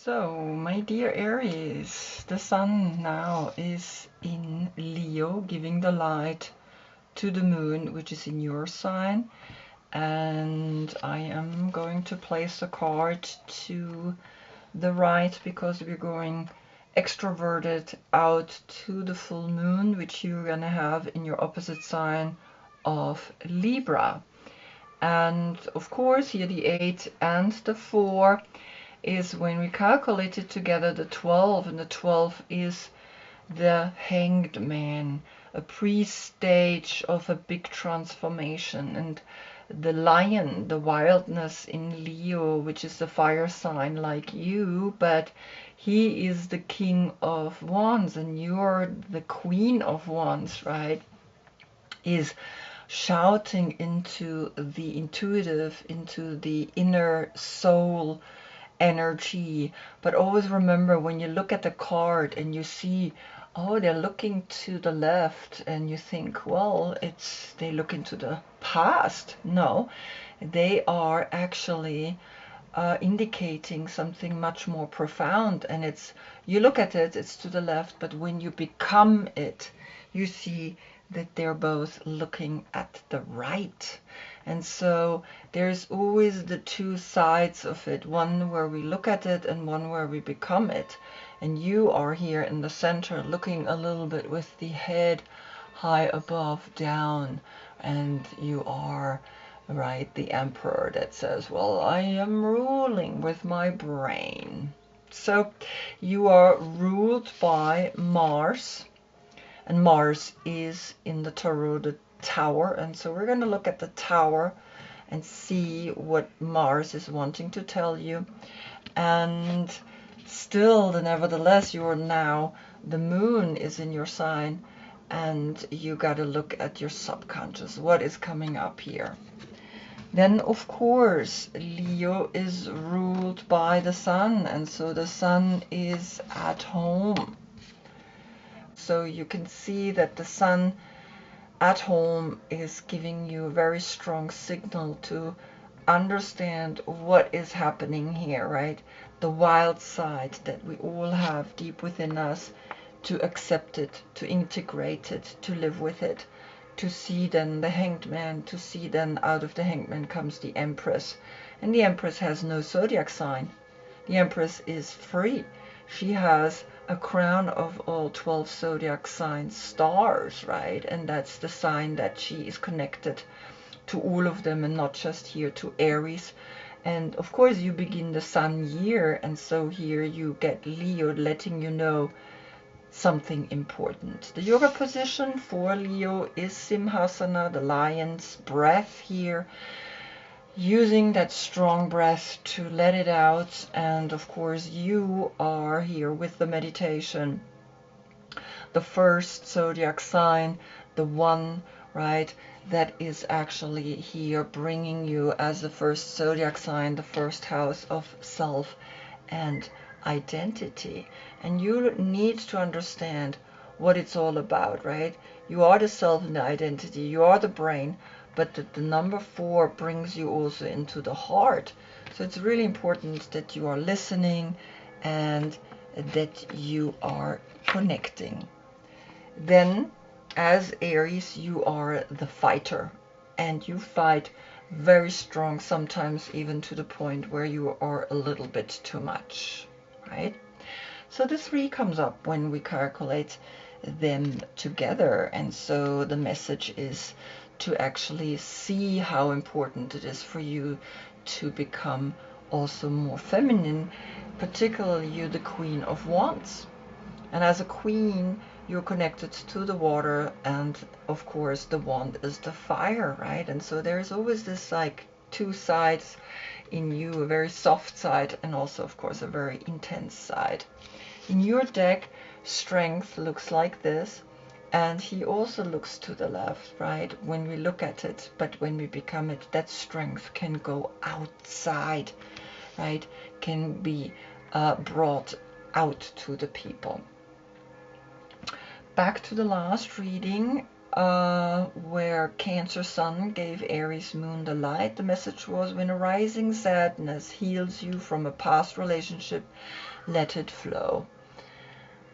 So, my dear Aries, the sun now is in Leo, giving the light to the moon, which is in your sign. And I am going to place a card to the right because we're going extroverted out to the full moon, which you're going to have in your opposite sign of Libra. And of course, here the 8 and the 4 is, when we calculate it together, the 12, and the 12 is the Hanged Man, a pre-stage of a big transformation. And the lion, the wildness in Leo, which is the fire sign like you, but he is the king of wands and you're the queen of wands, right? Is shouting into the intuitive, into the inner soul energy. But always remember, when you look at the card and you see, oh, they're looking to the left, and you think, well, it's they look into the past. No, they are actually indicating something much more profound. And it's, you look at it, it's to the left, but when you become it, you see that they're both looking at the right. And so there's always the two sides of it, one where we look at it and one where we become it. And you are here in the center, looking a little bit with the head high above down, and you are, right, the emperor that says, well, I am ruling with my brain. So you are ruled by Mars, and Mars is in the tarot the Tower. And so we're going to look at the Tower and see what Mars is wanting to tell you. And still, nevertheless, you are now, the moon is in your sign, and you got to look at your subconscious, what is coming up here. Then, of course, Leo is ruled by the sun, and so the sun is at home. So you can see that the sun at home is giving you a very strong signal to understand what is happening here, right? The wild side that we all have deep within us, to accept it, to integrate it, to live with it, to see then the Hanged Man, to see then out of the Hanged Man comes the Empress. And the Empress has no zodiac sign. The Empress is free. She has a crown of all 12 zodiac signs, stars, right? And that's the sign that she is connected to all of them, and not just here to Aries. And of course you begin the sun year, and so here you get Leo letting you know something important. The yoga position for Leo is Simhasana, the lion's breath here, using that strong breath to let it out. And of course you are here with the meditation, the first zodiac sign, the one, right, that is actually here bringing you as the first zodiac sign, the first house of self and identity. And you need to understand what it's all about, right? You are the self and the identity, you are the brain, but the number 4 brings you also into the heart. So it's really important that you are listening and that you are connecting. Then, as Aries, you are the fighter, and you fight very strong, sometimes even to the point where you are a little bit too much, right? So the 3 comes up when we calculate them together. And so the message is to actually see how important it is for you to become also more feminine, particularly you, the Queen of Wands. And as a queen, you're connected to the water, and of course the wand is the fire, right? And so there's always this like 2 sides in you, a very soft side and also of course a very intense side. In your deck, strength looks like this, and he also looks to the left, right, when we look at it. But when we become it, that strength can go outside, right, can be brought out to the people. Back to the last reading, where Cancer Sun gave Aries Moon the light. The message was, when a rising sadness heals you from a past relationship, let it flow.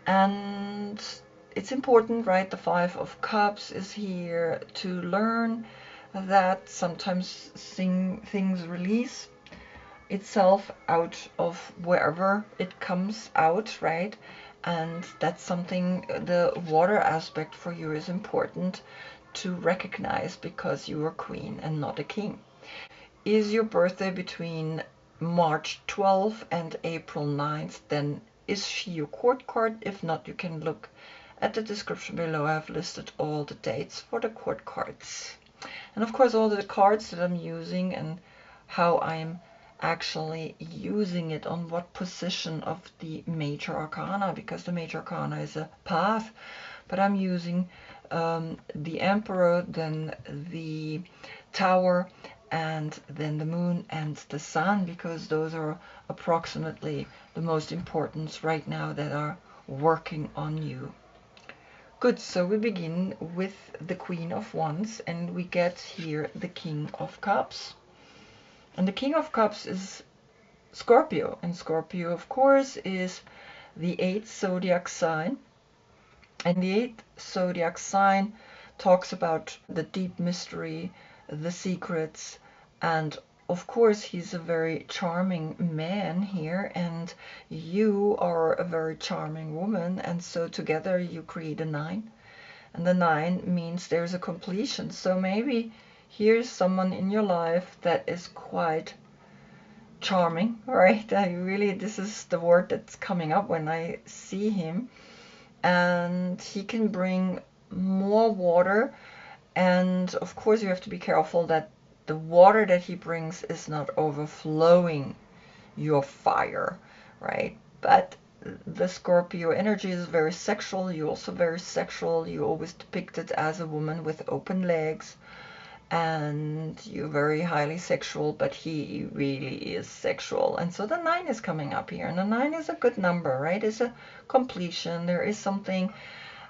And it's important, right? The Five of Cups is here to learn that sometimes things release itself out of wherever it comes out, right? And that's something, the water aspect for you is important to recognize, because you are queen and not a king. Is your birthday between March 12th and April 9th, then is she your court card? If not, you can look at the description below. I've listed all the dates for the court cards. And of course, all the cards that I'm using and how I'm actually using it, on what position of the major arcana, because the major arcana is a path, but I'm using the Emperor, then the Tower, and then the Moon and the Sun, because those are approximately the most important right now that are working on you. Good, so we begin with the Queen of Wands, and we get here the King of Cups. And the King of Cups is Scorpio, and Scorpio, of course, is the 8th zodiac sign. And the 8th zodiac sign talks about the deep mystery, the secrets, and of course he's a very charming man here, and you are a very charming woman, and so together you create a 9. And the 9 means there's a completion. So maybe here's someone in your life that is quite charming, right? This is the word that's coming up when I see him. And he can bring more water, and of course you have to be careful that the water that he brings is not overflowing your fire, right? But the Scorpio energy is very sexual. You're also very sexual. You're always depicted as a woman with open legs, and you're very highly sexual, but he really is sexual. And so the 9 is coming up here, and the 9 is a good number, right? It's a completion. There is something,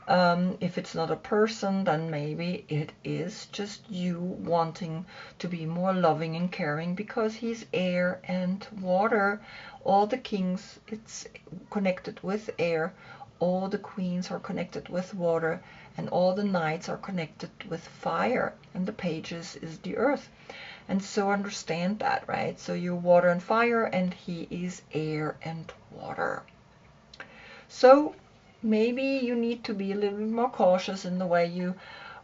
if it's not a person, then maybe it is just you wanting to be more loving and caring, because he's air and water. All the kings, it's connected with air. All the queens are connected with water, and all the knights are connected with fire, and the pages is the earth. And so understand that, right? So you're water and fire, and he is air and water. So maybe you need to be a little bit more cautious in the way you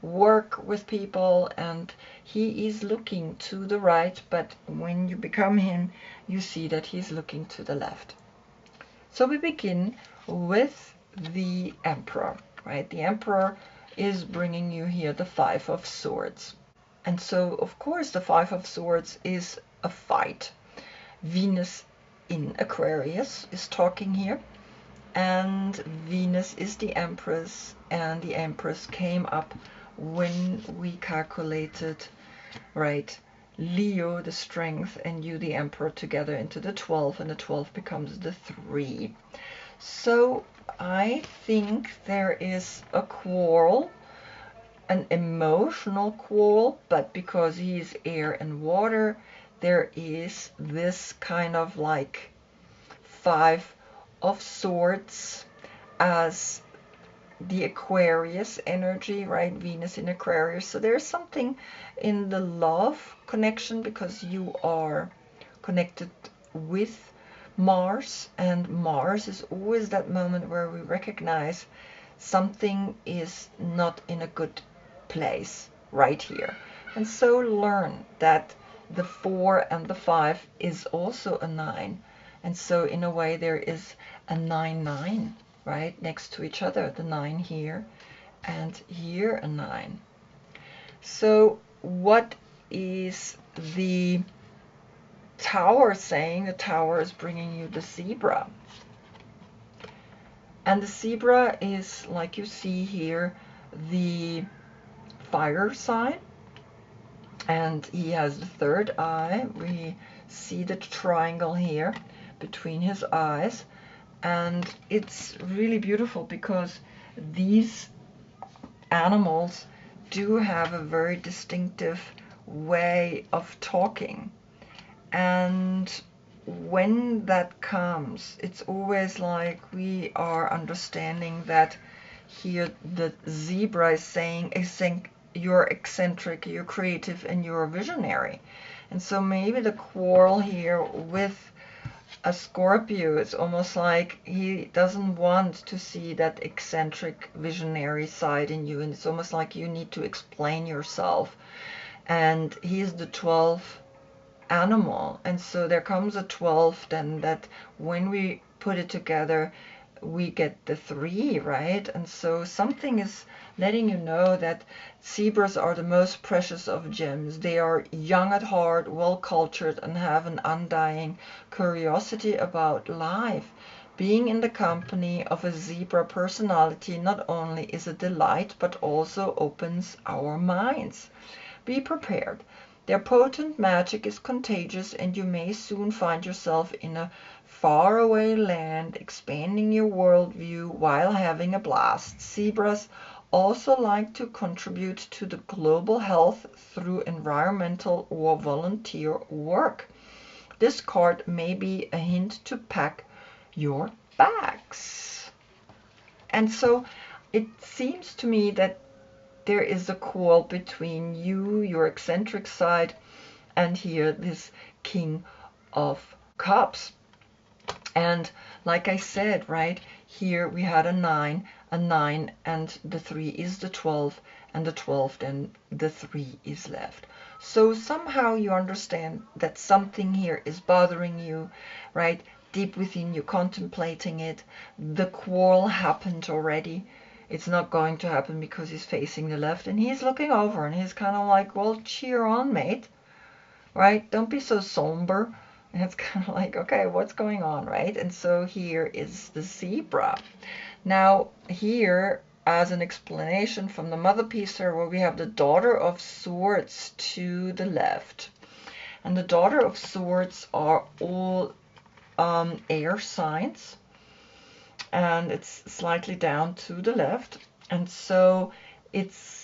work with people, and he is looking to the right, but when you become him, you see that he's looking to the left. So we begin with the Emperor, right? The Emperor is bringing you here the 5 of Swords. And so, of course, the 5 of Swords is a fight. Venus in Aquarius is talking here, and Venus is the Empress, and the Empress came up when we calculated, right, Leo, the strength, and you, the Emperor, together into the 12, and the 12 becomes the 3. So I think there is a quarrel, an emotional quarrel, but because he's air and water, there is this kind of like 5 of Swords as the Aquarius energy, right? Venus in Aquarius. So there's something in the love connection, because you are connected with Mars, and Mars is always that moment where we recognize something is not in a good place right here. And so learn that the 4 and the 5 is also a 9. And so in a way there is a 9-9, right, next to each other, the 9 here and here a 9. So what is the Tower saying? The Tower is bringing you the Zebra. And the Zebra is, like you see here, the fire sign. And he has the 3rd eye. We see the triangle here between his eyes. And it's really beautiful because these animals, do have a very distinctive way of talking. And when that comes, it's always like we are understanding that here the zebra is saying, you're eccentric, you're creative, and you're a visionary. And so maybe the quarrel here with a Scorpio is almost like he doesn't want to see that eccentric visionary side in you, and it's almost like you need to explain yourself. And he's the 12th animal, and so there comes a 12 then, that when we put it together we get the 3, right? And so something is letting you know that zebras are the most precious of gems. They are young at heart, well cultured, and have an undying curiosity about life. Being in the company of a zebra personality not only is a delight, but also opens our minds. Be prepared. Their potent magic is contagious, and you may soon find yourself in a faraway land, expanding your worldview while having a blast. Zebras also like to contribute to the global health through environmental or volunteer work. This card may be a hint to pack your bags. And so it seems to me that there is a quarrel between you, your eccentric side, and here this King of Cups. And like I said, right, here we had a 9, and the 3 is the 12, and the 12, then the 3 is left. So somehow you understand that something here is bothering you, right? Deep within you, contemplating it. The quarrel happened already. It's not going to happen because he's facing the left, and he's looking over, and he's kind of like, well, cheer on, mate, right? Don't be so somber. And it's kind of like, okay, what's going on, right? And so here is the zebra. Now here, as an explanation from the mother piece here, where we have the Daughter of Swords to the left. And the Daughter of Swords are all air signs. And it's slightly down to the left. And so it's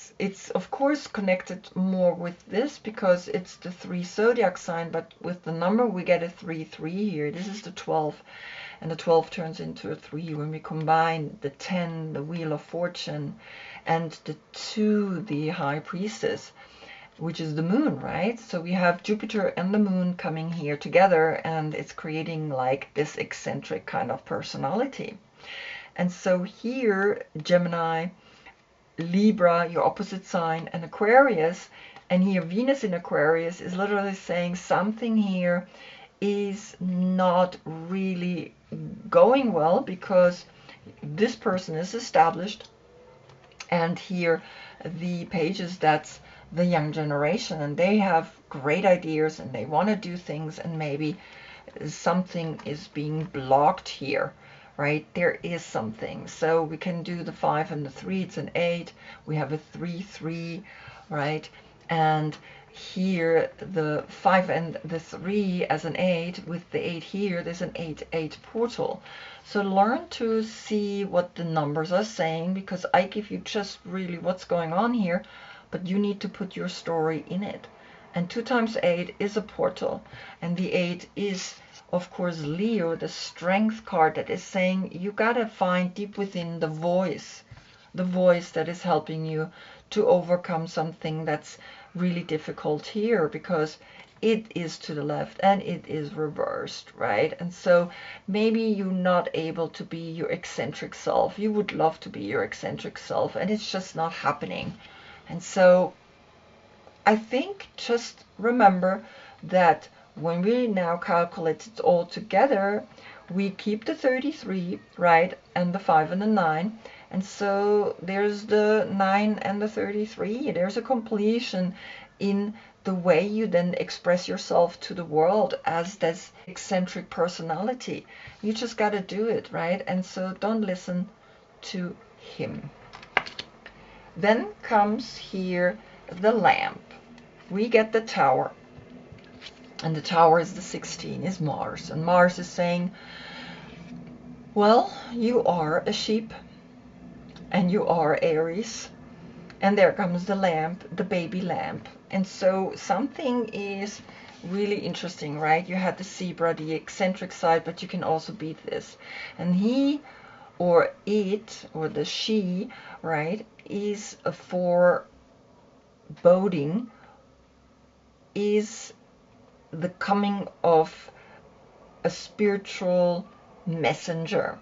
of course connected more with this because it's the 3 zodiac sign, but with the number we get a 3-3 here. This is the 12, and the 12 turns into a 3 when we combine the 10, the Wheel of Fortune, and the 2, the High Priestess, which is the moon, right? So we have Jupiter and the moon coming here together, and it's creating like this eccentric kind of personality. And so here, Gemini, Libra, your opposite sign, and Aquarius, and here Venus in Aquarius is literally saying something here is not really going well because this person is established, and here the pages, that's the young generation, and they have great ideas and they want to do things, and maybe something is being blocked here, right? There is something. So we can do the 5 and the 3, it's an 8. We have a 3-3, right? And here the 5 and the 3 as an 8, with the 8 here, there's an 8-8 portal. So learn to see what the numbers are saying, because I give you just really what's going on here, but you need to put your story in it. And 2 times 8 is a portal, and the 8 is, of course, Leo, the strength card, that is saying you gotta find deep within the voice that is helping you to overcome something that's really difficult here, because it is to the left and it is reversed, right? And so maybe you're not able to be your eccentric self. You would love to be your eccentric self, and it's just not happening. And so I think just remember that when we now calculate it all together, we keep the 33, right, and the 5 and the 9, and so there's the 9 and the 33. There's a completion in the way you then express yourself to the world as this eccentric personality. You just got to do it, right? And so don't listen to him. Then comes here the lamp. We get the Tower. And the Tower is the 16, is Mars. And Mars is saying, well, you are a sheep, and you are Aries, And there comes the lamp, the baby lamp. And so something is really interesting, right? You had the zebra, the eccentric side, but you can also beat this. And he or it or the she, right, is a foreboding, is the coming of a spiritual messenger,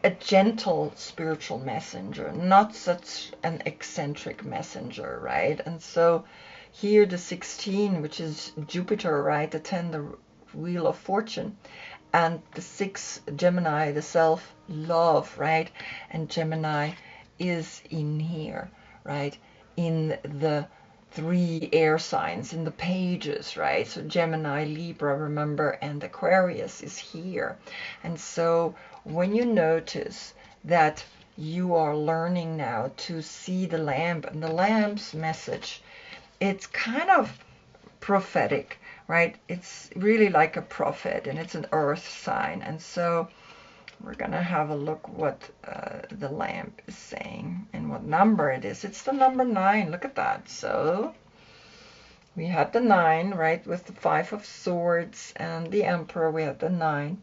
a gentle spiritual messenger, not such an eccentric messenger, right? And so here the 16, which is Jupiter, right? The 10, the wheel of fortune, and the 6, Gemini, the self-love, right? And Gemini is in here, right? In the 3 air signs, in the pages, right? So Gemini, Libra, remember, and Aquarius is here. And so when you notice that you are learning now to see the lamp, and the lamp's message, it's kind of prophetic, right? It's really like a prophet, and it's an earth sign. And so we're gonna have a look what the lamp is saying and what number it is. It's the number 9. Look at that. So we had the 9, right, with the 5 of swords, and the emperor. We had the 9.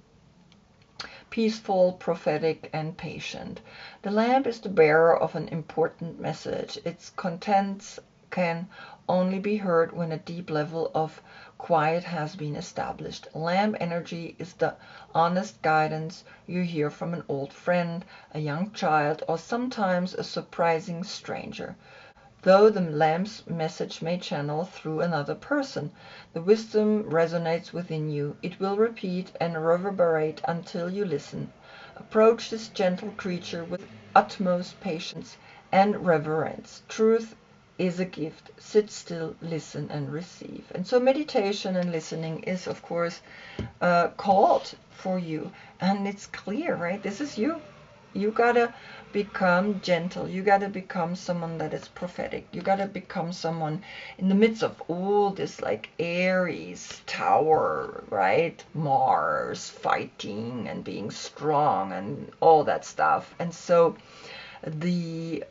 Peaceful, prophetic, and patient. The lamp is the bearer of an important message. Its contents can only be heard when a deep level of quiet has been established. Lamp energy is the honest guidance you hear from an old friend, a young child, or sometimes a surprising stranger. Though the lamp's message may channel through another person, the wisdom resonates within you. It will repeat and reverberate until you listen. Approach this gentle creature with utmost patience and reverence. Truth is a gift. Sit still, listen, and receive. And so meditation and listening is, of course, called for you. And it's clear, right? This is you. You gotta become gentle. You gotta become someone that is prophetic. You gotta become someone in the midst of all this, like Aries, Tower, right? Mars, fighting and being strong and all that stuff. And so the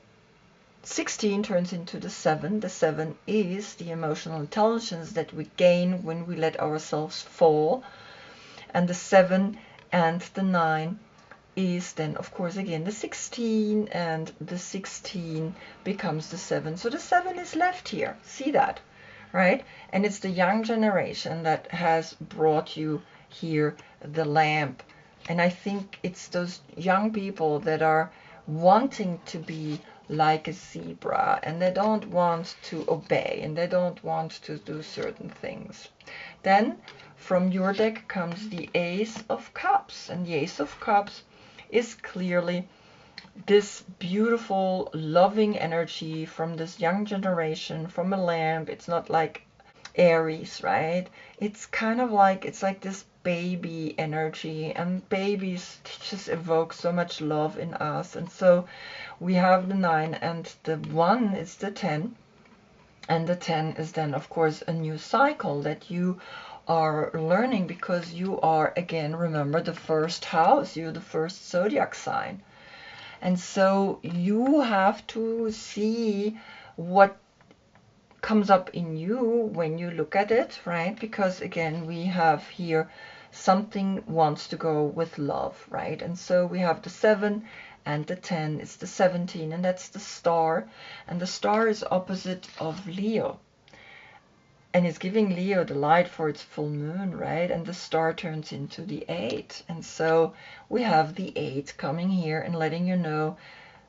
16 turns into the 7. The 7 is the emotional intelligence that we gain when we let ourselves fall. And the 7 and the 9 is then, of course, again the 16, and the 16 becomes the 7. So the 7 is left here. See that, right? And it's the young generation that has brought you here the lamp. And I think it's those young people that are wanting to be like a zebra, and they don't want to obey, and they don't want to do certain things. Then from your deck comes the Ace of Cups, and the Ace of Cups is clearly this beautiful, loving energy from this young generation, from a lamp. It's not like Aries, right? It's kind of like, it's like this baby energy, and babies just evoke so much love in us. And so we have the 9, and the 1 is the 10, and the 10 is then, of course, a new cycle that you are learning, because you are, again, remember, the first house, you're the first zodiac sign. And so you have to see what comes up in you when you look at it, right? Because again, we have here something wants to go with love, right? And so we have the 7 and the 10 is the 17, and that's the star, and the star is opposite of Leo, and it's giving Leo the light for its full moon, right? And the star turns into the 8. And so we have the 8 coming here and letting you know,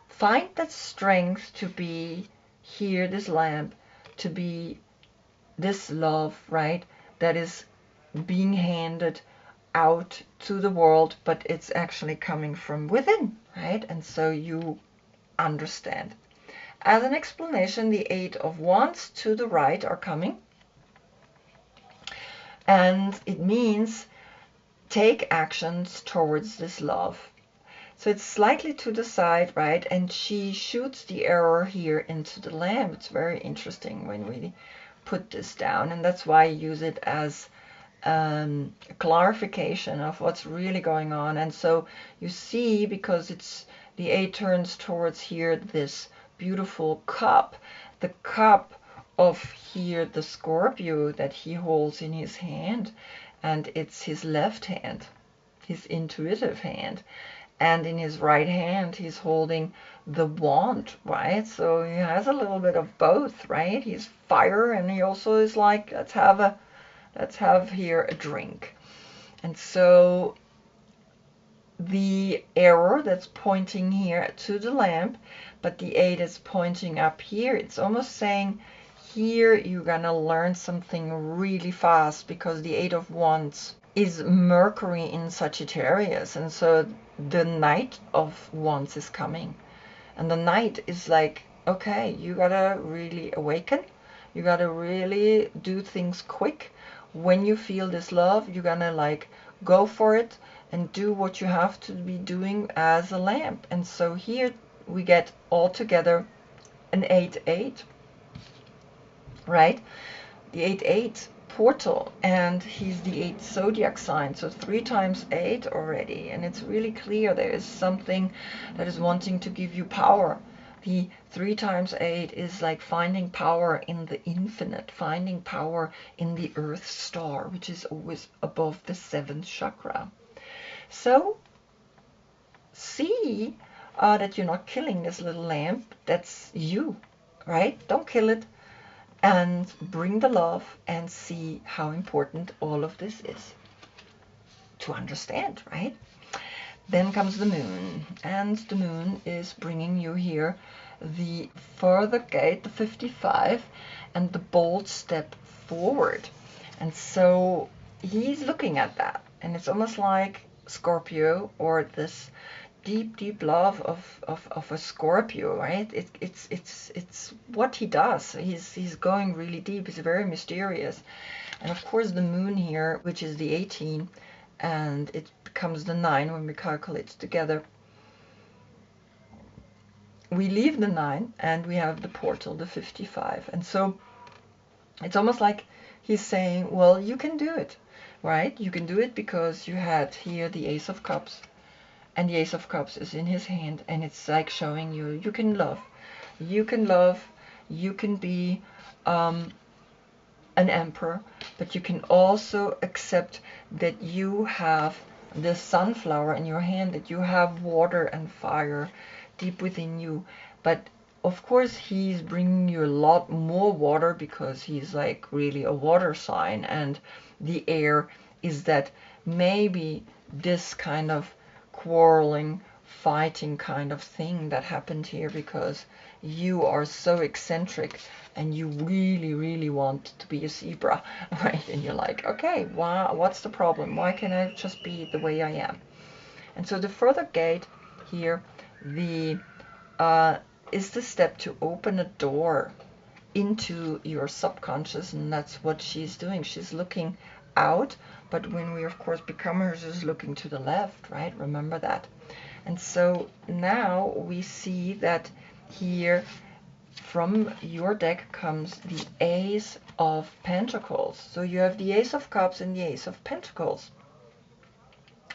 find that strength to be here, this lamp, to be this love, right? That is being handed out to the world, but it's actually coming from within, right? And so you understand. As an explanation, the 8 of Wands to the right are coming. And it means take actions towards this love. So it's slightly to the side, right? And she shoots the arrow here into the lamp. It's very interesting when we put this down. And that's why I use it as clarification of what's really going on. And so you see, because it's the 8 turns towards here, this beautiful cup, the cup of here the Scorpio that he holds in his hand, and it's his left hand, his intuitive hand, and in his right hand he's holding the wand, right? So he has a little bit of both, right? He's fire, and he also is like, let's have here a drink. And so the arrow that's pointing here to the lamp, but the 8 is pointing up here. It's almost saying here you're gonna learn something really fast, because the 8 of Wands is Mercury in Sagittarius, and so the Knight of Wands is coming, and the Knight is like, okay, you gotta really awaken, you gotta really do things quick. When you feel this love, you're gonna like go for it and do what you have to be doing as a lamp. And so here we get all together an 8-8, right? The 8-8 portal, and he's the 8th zodiac sign, so 3 times 8 already, and it's really clear there is something that is wanting to give you power. The 3 times 8 is like finding power in the infinite, finding power in the earth star, which is always above the 7th chakra. So see that you're not killing this little lamp. That's you, right? Don't kill it, and bring the love, and see how important all of this is to understand, right? Then comes the moon, and the moon is bringing you here the further gate, the 55, and the bold step forward. And so he's looking at that, and it's almost like Scorpio, or this deep love of a Scorpio, right? It's what he does. He's going really deep. He's very mysterious. And of course the moon here, which is the 18, and it becomes the 9 when we calculate together. We leave the 9 and we have the portal, the 55. And so it's almost like he's saying, well, you can do it, right? You can do it because you had here the Ace of Cups, and the Ace of Cups is in his hand, and it's like showing you, you can love, you can love, you can be an emperor, but you can also accept that you have the sunflower in your hand, that you have water and fire deep within you. But of course he's bringing you a lot more water, because he's like really a water sign, and the air is that maybe this kind of quarreling, fighting kind of thing that happened here, because you are so eccentric and you really want to be a zebra, right? And you're like, okay, wow, what's the problem? Why can't I just be the way I am? And so the further gate here, the is the step to open a door into your subconscious, and that's what she's doing. She's looking out, but when we of course become her, she's looking to the left, right? Remember that. And so now we see that here from your deck comes the Ace of Pentacles. So you have the Ace of Cups and the Ace of Pentacles.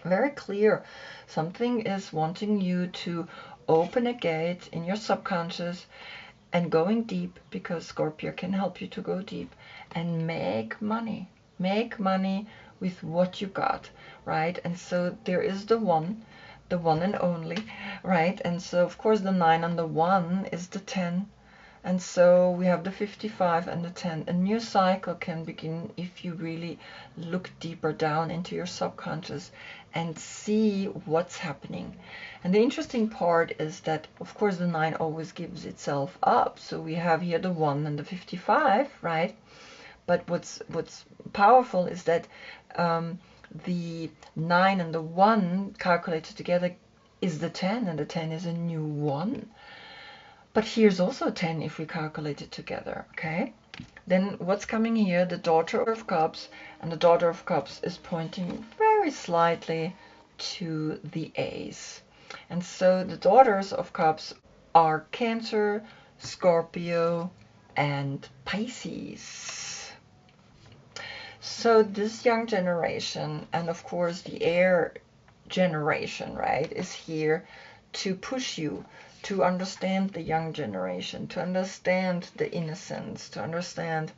Very clear. Something is wanting you to open a gate in your subconscious and going deep, because Scorpio can help you to go deep and make money. Make money with what you got, right? And so there is the one and only, right? And so of course the 9 and the 1 is the 10. And so we have the 55 and the 10. A new cycle can begin if you really look deeper down into your subconscious and see what's happening. And the interesting part is that, of course, the 9 always gives itself up. So we have here the 1 and the 55, right? But what's powerful is that the 9 and the 1 calculated together is the 10, and the 10 is a new 1. But here's also 10 if we calculate it together, okay? Then what's coming here? The Daughter of Cups, and the Daughter of Cups is pointing very slightly to the Ace. And so the Daughters of Cups are Cancer, Scorpio, and Pisces. So this young generation, and of course the air generation, right, is here to push you to understand the young generation, to understand the innocence, to understand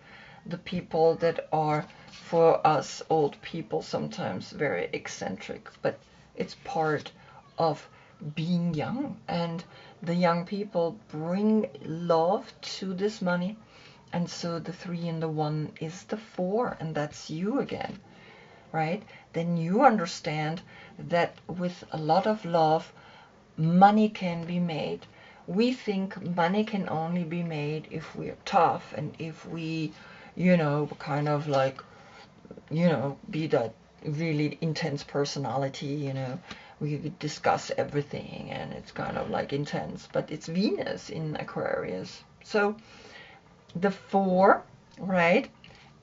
the people that are, for us old people, sometimes very eccentric, but it's part of being young. And the young people bring love to this money. And so the 3 and the 1 is the 4, and that's you again, right? Then you understand that with a lot of love, money can be made. We think money can only be made if we're tough and if we, you know, kind of like, you know, be that really intense personality, you know, we could discuss everything and it's kind of like intense, but it's Venus in Aquarius. So the 4, right?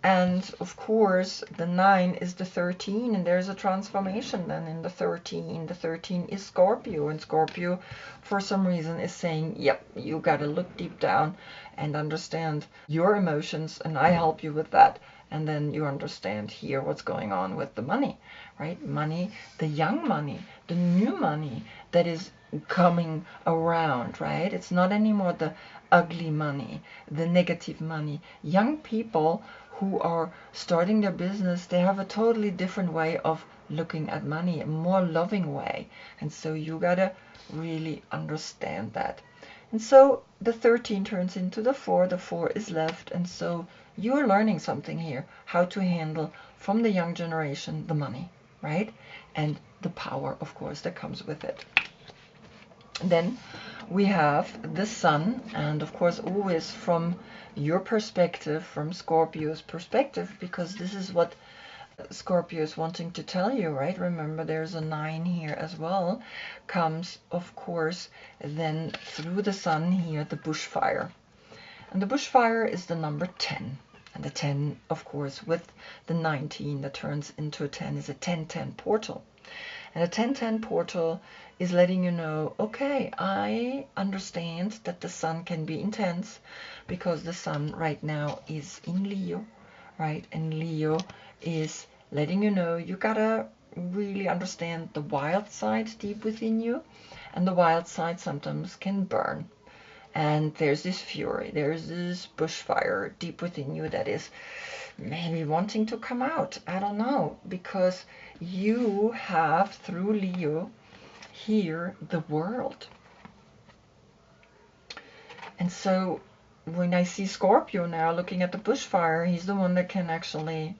And of course, the 9 is the 13, and there's a transformation then in the 13. The 13 is Scorpio, and Scorpio, for some reason, is saying, yep, you got to look deep down and understand your emotions, and I help you with that. And then you understand here what's going on with the money, right? Money, the young money, the new money that is coming around, right? It's not anymore the ugly money, the negative money. Young people who are starting their business, they have a totally different way of looking at money, a more loving way. And so you gotta really understand that. And so the 13 turns into the 4 is left, and so you're learning something here, how to handle from the young generation the money, right? And the power, of course, that comes with it. Then we have the Sun, and of course always from your perspective, from Scorpio's perspective, because this is what Scorpio is wanting to tell you, right? Remember, there's a 9 here as well, comes of course then through the Sun here, the bushfire. And the bushfire is the number 10. And the 10, of course, with the 19 that turns into a 10 is a 10-10 portal. And a 10-10 portal is letting you know, okay, I understand that the Sun can be intense because the Sun right now is in Leo, right? And Leo is letting you know you gotta really understand the wild side deep within you, and the wild side sometimes can burn. And there's this fury, there's this bushfire deep within you that is maybe wanting to come out. I don't know, because you have through Leo here the world. And so when I see Scorpio now looking at the bushfire, he's the one that can actually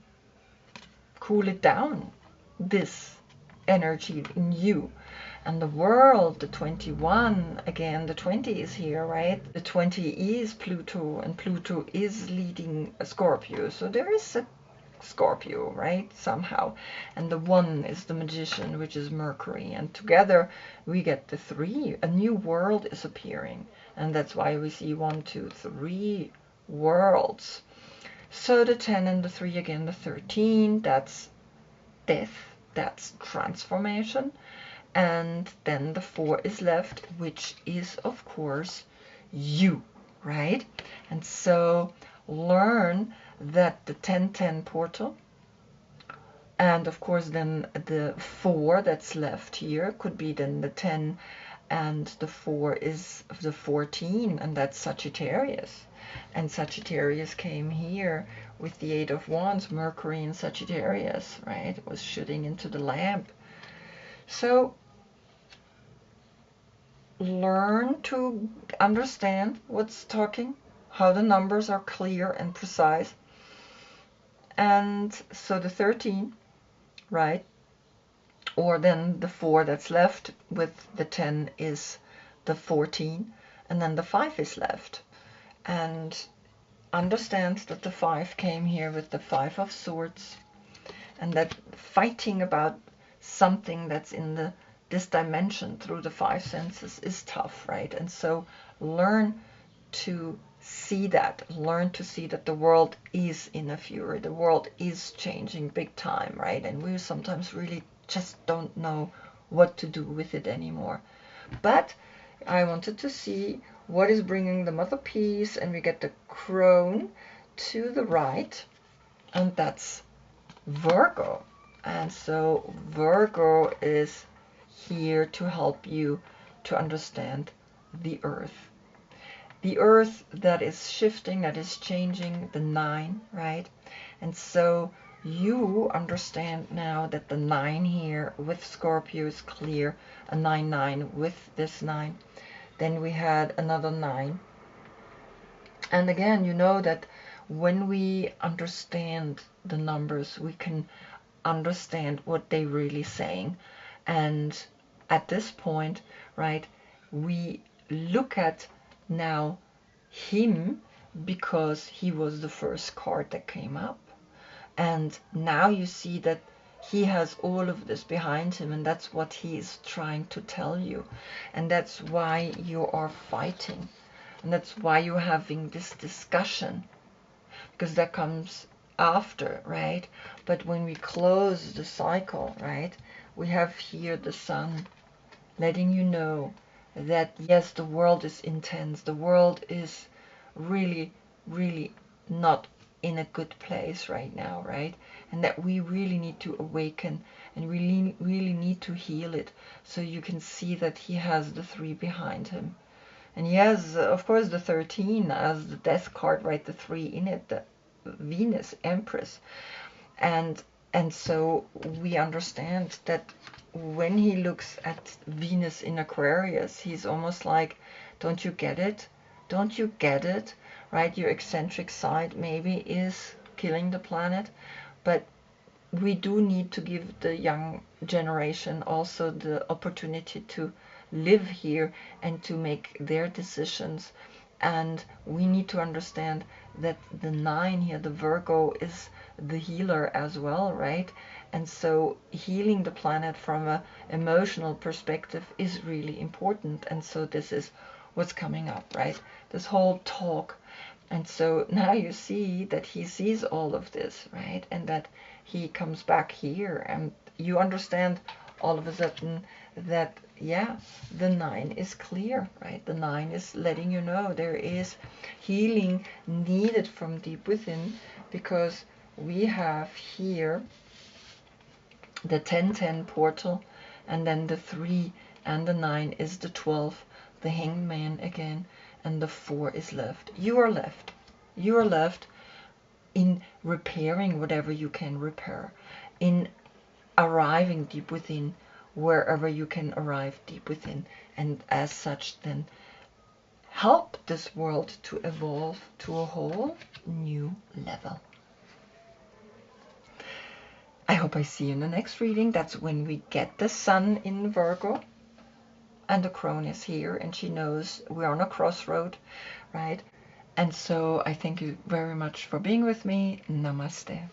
cool it down, this energy in you. And the world, the 21, again, the 20 is here, right? The 20 is Pluto, and Pluto is leading a Scorpio. So there is a Scorpio, right? Somehow. And the 1 is the magician, which is Mercury. And together we get the 3. A new world is appearing. And that's why we see 1, 2, 3 worlds. So the 10 and the 3 again, the 13, that's death, that's transformation. And then the 4 is left, which is of course you, right? And so learn that the 10-10 portal, and of course then the 4 that's left here could be then the 10, and the 4 is the 14, and that's Sagittarius. And Sagittarius came here with the 8 of Wands, Mercury in Sagittarius, right? It was shooting into the lamp. So learn to understand what's talking, how the numbers are clear and precise. And so the 13, right? Or then the 4 that's left with the 10 is the 14, and then the 5 is left. And understand that the 5 came here with the 5 of Swords, and that fighting about something that's in this dimension through the 5 senses is tough, right? And so learn to see that, learn to see that the world is in a fury, the world is changing big time, right? And we sometimes really just don't know what to do with it anymore. But I wanted to see what is bringing the Mother Peace, and we get the Crone to the right, and that's Virgo. And so Virgo is here to help you to understand the earth. The earth that is shifting, that is changing, the 9, right? And so you understand now that the 9 here with Scorpio is clear, a 9-9 with this 9. Then we had another 9. And again, you know that when we understand the numbers, we can understand what they're really saying. And at this point, right, we look at now him because he was the first card that came up. And now you see that he has all of this behind him, and that's what he is trying to tell you. And that's why you are fighting. And that's why you're having this discussion, because that comes after, right? But when we close the cycle, right, we have here the sun letting you know that yes, the world is intense. The world is really, really not in a good place right now, right? And that we really need to awaken and really need to heal it. So you can see that he has the 3 behind him. And he has, of course, the 13 as the death card, right? The 3 in it, the Venus, Empress. And so we understand that when he looks at Venus in Aquarius, he's almost like, don't you get it? Don't you get it? Right? Your eccentric side maybe is killing the planet. But we do need to give the young generation also the opportunity to live here and to make their decisions. And we need to understand that the 9 here, the Virgo, is the healer as well, right? And so healing the planet from an emotional perspective is really important. And so this is what's coming up, right? This whole talk. And so now you see that he sees all of this, right? And that he comes back here, and you understand all of a sudden that, yeah, the 9 is clear, right? The 9 is letting you know there is healing needed from deep within, because we have here the 10-10 portal, and then the 3 and the 9 is the 12, the Hanged Man again, and the 4 is left. You are left. You are left in repairing whatever you can repair, in arriving deep within wherever you can arrive deep within, and as such then help this world to evolve to a whole new level. I hope I see you in the next reading. That's when we get the sun in Virgo, and the crone is here, and she knows we're on a crossroad, right? And so I thank you very much for being with me. Namaste.